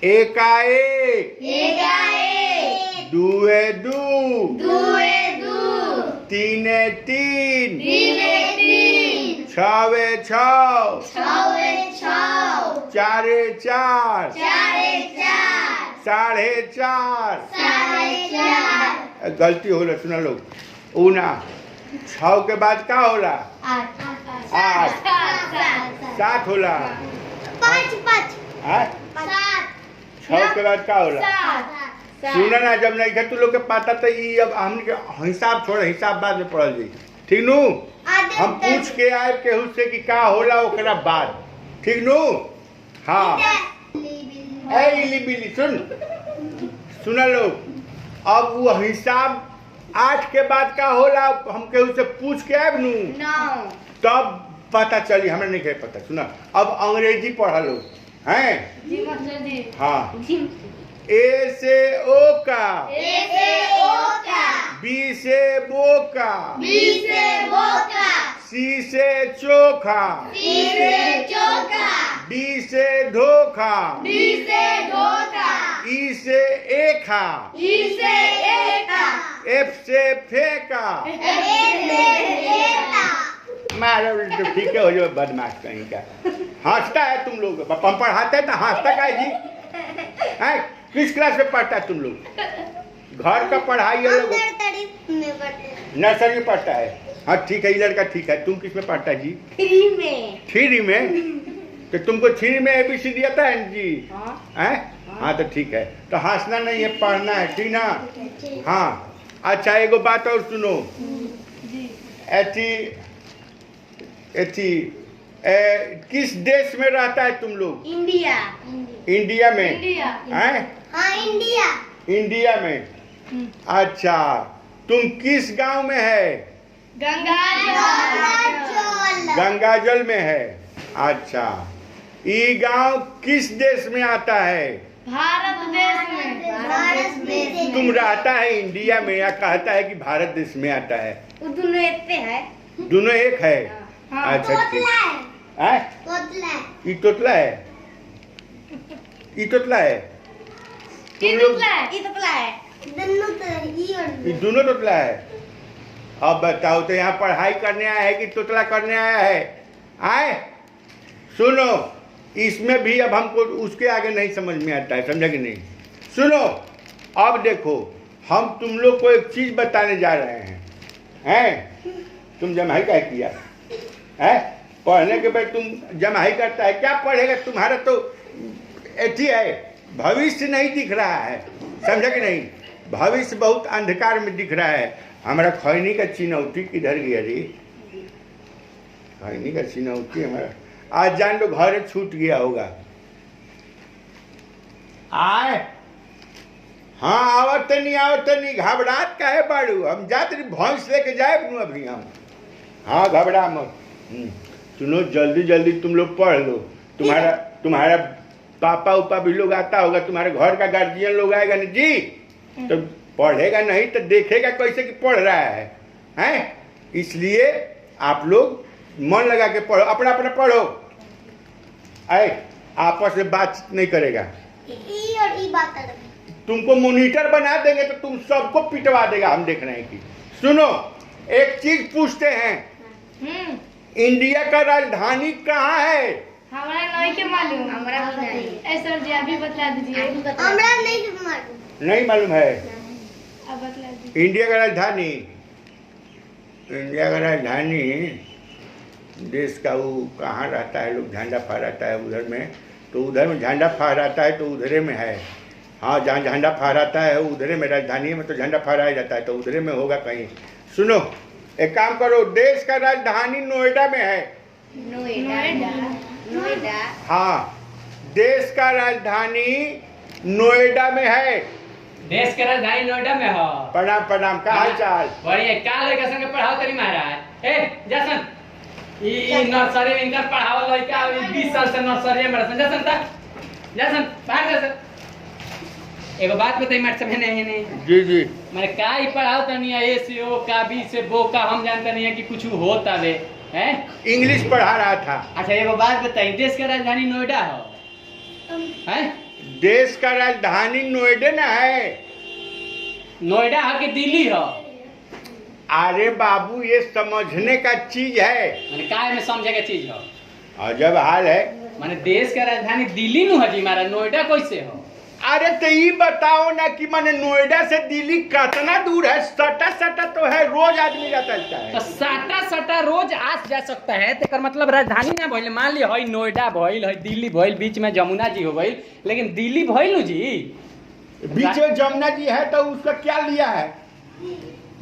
एका एक, दुए दू, तीने तीन, छवे छौ, चारे चार, साढ़े चार। गलती होला, सुना लो। ऊना 6 के बाद का होला? 8। 7 होला। 6 के बाद का होला? सुना ना, जब नहीं तू लोग के पता तो ये अब हमने हिसाब छोड़, हिसाब बाद में पढ़ल जाई। ठीक नू? हम पूछ के आए केहू से कि का होला ओकरा बाद। ठीक नू? हाँ। इली बिली सुना लो। अब वो हिसाब 8 के बाद का होला हम केहू से पूछ के आए नू, तब पता चली। हमें नहीं पता। सुना, अब अंग्रेजी पढ़ा लो हैं। हाँ। ए से ओ का, बी से बोका, सी से चोखा, डी से धोखा, ई से एखा, एफ से फेंका। मारो तो ठीक है, हो जाए बदमाश कहीं का। हंसता है तुम लोग, हम पढ़ाते हैं तो हंसता का है जी है। किस क्लास में पढ़ता है तुम लोग? घर का पढ़ाई लोग नर्सरी में पढ़ता है। हाँ ठीक है, ये लड़का ठीक है। तुम किस में पढ़ता है जी? 3 में। 3 में? तो तुमको 3 में ABCD आता है जी? हाँ तो ठीक है। तो हंसना नहीं है, पढ़ना है। ठीक ना? हाँ। अच्छा, एगो बात और सुनो। किस देश में रहता है तुम लोग? इंडिया। इंडिया में? हाँ, इंडिया। इंडिया में। अच्छा, तुम किस गांव में है? गंगाजल में है। अच्छा, ये गांव किस देश में आता है? भारत देश में। तुम रहता है इंडिया में या कहता है कि भारत देश में आता है? वो दोनों एक पे है। दोनों एक है। हाँ। अच्छा ठीक है। ये तोतला है। ये तोतला है। तुम लोग ये दोनों तोतला है। अब बताओ तो यहाँ पढ़ाई करने आया है कि तोतला करने आया है? आए सुनो, इसमें भी अब हमको उसके आगे नहीं समझ में आता है। समझा कि नहीं? सुनो, अब देखो, हम तुम लोग को एक चीज बताने जा रहे हैं। तुम जमाई क्या किया है? पढ़ने के बाद तुम जमाई करता है क्या? पढ़ेगा तुम्हारा तो एथी है, भविष्य नहीं दिख रहा है। समझा कि नहीं? भविष्य बहुत अंधकार में दिख रहा है। हमारा खैनी का चिनौती किधर गया रे? खैनी का चिनौती हमारा आज जान लो घर छूट गया होगा। आए हाँ, आवत नहीं घबराहट का है बाड़ू। हम जाते भैंस लेके जाए अभी हम। हाँ घबरा मत। सुनो, जल्दी जल्दी तुम लोग पढ़ लो। तुम्हारा पापा उपा भी लोग आता होगा, तुम्हारे घर का गार्जियन लोग आएगा ना जी, तो पढ़ेगा नहीं तो देखेगा कैसे कि पढ़ रहा है। इसलिए आप लोग मन लगा के पढ़ो, अपना अपना पढ़ो। आपस में बात नहीं करेगा। तुमको मॉनिटर बना देंगे तो तुम सबको पिटवा देगा। हम देख रहे हैं कि सुनो, एक चीज पूछते हैं, इंडिया का राजधानी कहाँ है? हमारा नहीं के मालूम। हमारा नहीं। सर जी अभी बता दीजिए। हमारा नहीं मालूम है। अब बता दीजिए। इंडिया का राजधानी देश का वो कहाँ रहता है? लोग झंडा फहराता है उधर में, तो उधर में झंडा फहराता है तो उधरे में है। हाँ, जहाँ झंडा फहराता है उधरे में, राजधानी में तो झंडा फहराया जाता है, तो उधरे में होगा कहीं। सुनो, एक काम करो, देश का राजधानी नोएडा में है। नोएडा। हाँ, देश का राजधानी नोएडा में है। देश के राजधानी नोएडा में हो। प्रणाम। का हाल चाल? बढ़िया। का लड़का संग पढ़ाओ तरी महाराज? जसन ई नर्सरी में इनका पढ़ावल लड़का 20 साल से नर्सरी में रहसन। जसन बाहर जसन। एगो बात बताई मत समझ नहीं। जी मैंने का ही पढ़ाओ तनी ए से ओ का, बी से बो का। हम जानते नहीं है कि कुछ होता है। इंग्लिश पढ़ा रहा था। अच्छा, एगो बात बताई, देश का राजधानी नोएडा हो? देश का राजधानी नोएडा ना है। नोएडा है कि दिल्ली है? अरे बाबू ये समझने का चीज है। मैंने काय में समझे का चीज है? अजब हाल है। माने देश का राजधानी दिल्ली नु है जी मारा, नोएडा कैसे हो? अरे तो ये बताओ ना कि माने नोएडा से दिल्ली कितना दूर है? सटा सटा तो है, रोज आदमी जाता है। तो सटा सटा रोज आ जा सकता है, तेकर मतलब राजधानी ना भइल। मान ली है नोएडा भइल, है दिल्ली भइल, बीच में जमुना जी हो गई, लेकिन दिल्ली भइल नु जी। बीच में जमुना जी है तो उसका क्या लिया है?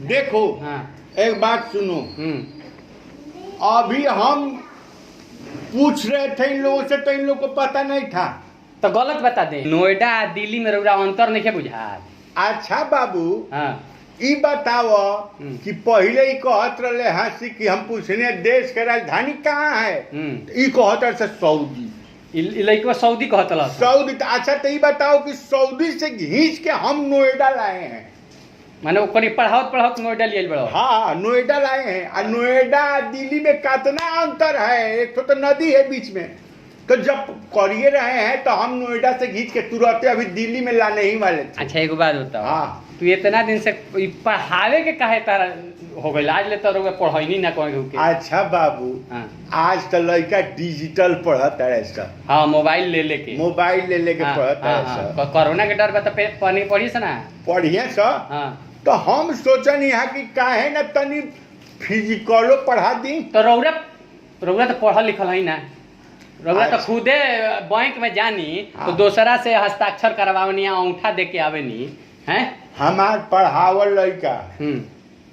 देखो हाँ। एक बात सुनो, अभी हम पूछ रहे थे इन लोगों से तो इन लोगों को पता नहीं था। तो गलत बता दे, नोएडा दिल्ली में रउरा अंतर नहीं बुझा। अच्छा बाबू, हाँ। ई बताओ कि पहले ही कहत रहे हंसी कि हम पूछने देश के राजधानी कहाँ है, ई कहत रहे सऊदी। लइकवा सऊदी कहतला। सऊदी। तो अच्छा तो ई बताओ कि सऊदी से घींच के हम नोएडा लाए हैं। माने ओकरी पढ़ावत पढ़ावत नोएडा लियल बड़ो। हाँ नोएडा लाए हैं। और नोएडा दिल्ली में कितना अंतर है, एक तो नदी है बीच में। तो जब करिए रहे हैं तो हम नोएडा से घींच के तुरंत अभी दिल्ली में लाने ही वाले थे। अच्छा एक बात बताओ। हाँ। तू इतना दिन से पढ़ावे के काहे तारा हो गइल? आज ले तो पढ़ाई ना कहीं। अच्छा बाबू, हाँ। आज तो लड़का डिजिटल पढ़ता है सब। हाँ मोबाइल ले लेके हाँ, पढ़ता है सब। कोरोना के डर बता पढ़ी से ना पढ़िए सब। हाँ। तो हम सोचन यहाँ कि काहे न तनी फिजिकलो पढ़ा दी। तो रउरा तो पढ़ल लिखल है ना, रउरा तो खुदे बैंक में जानी तो दूसरा से हस्ताक्षर करवावनी, अंगूठा दे के आवेनी है। हमार पढ़ावल लड़का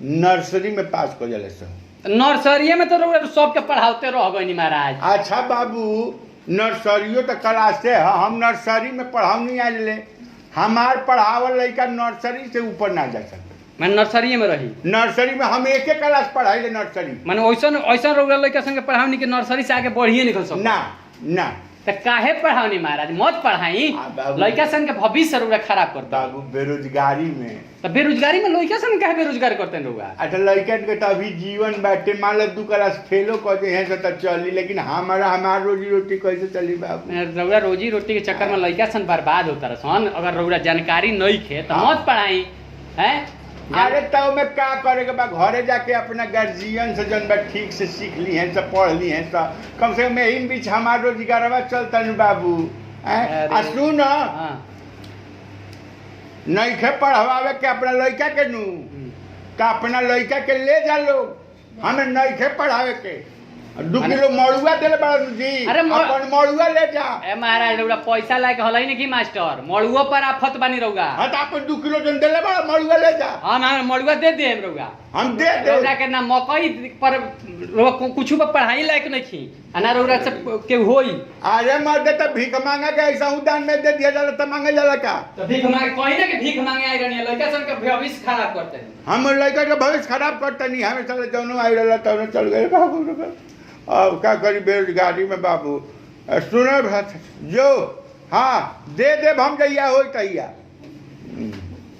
नर्सरी में पास कर जाले सब। नर्सरी में तो रउरा सबके पढ़ाते रह गई महाराज। अच्छा बाबू, नर्सरियो तो क्लास है, हम नर्सरी में पढ़ाऊ नहीं आए। हमार पढ़ावल लड़का नर्सरी से ऊपर ना जा सकता। मैं नर्सरी में रही। नर्सरी में हम एक क्लास पढ़ाई ले नर्सरी। माने ऐसा रउरा लड़का संगे पढ़ावनी के नर्सरी से आगे बढ़िए निकल सकता ना ना। तो काहे पढ़ावनी महाराज? मत पढ़ाई, लड़का सन के भविष्य रउरा खराब करता। बाबू बेरोजगारी में, तो बेरोजगारी में लड़का सन काहे बेरोजगार करते हैं रउरा? अच्छा लड़कन के तो अभी जीवन बाटे, मान लो 2 क्लास फेलो कर दे हैं तो चली, लेकिन हमार रोजी रोटी कैसे चली बाबू? रउरा रोजी रोटी के चक्कर में लड़का सन बर्बाद होता रसन। अगर रउरा जानकारी नहीं खे तो मत पढ़ाई है। अरे तो मैं क्या करेगा बा, घरे जाके अपना गार्जियन से जन बा ठीक से सीख ली हैं, सब पढ़ ली हैं, सब कम से कम यही बीच हमारा रोजगार चलता नहीं बाबू। सुन नहीं खे पढ़वावे के अपना लड़का के नू तो अपना लड़का के ले जा लो, हमें नहीं खे पढ़ावे के। 2 किलो मड़ुआ दे जी। अरे अपन मड़ुआ ले जा। ए महाराज रउरा पैसा लायक हलै नहीं कि मास्टर? मड़ुआ पर आफत बानी रउगा। हां तो अपन 2 किलो जन देले बड़ा मड़ुआ ले जा। हां ना मड़ुआ दे दे रउगा। हम दे दे। रउरा के ना मकई पर रउवा कुछ पर पढ़ाई लायक नहीं छी, अना रउरा से के होई। अरे मत दे तो भीख मांगा के ऐसा उदान में दे दिया जाला तो मांगे जाला का? तो भीख मांगे कहीं ना कि भीख मांगे आई रहनी लड़का सन के भविष्य खराब करते हैं। हम लड़का के भविष्य खराब करते नहीं, हमें चले जौनो आई रहला तौनो चल गए बाबू। अब क्या करी बेरोजगारी में बाबू। सुनो जो हाँ दे हम जइया हो तैया।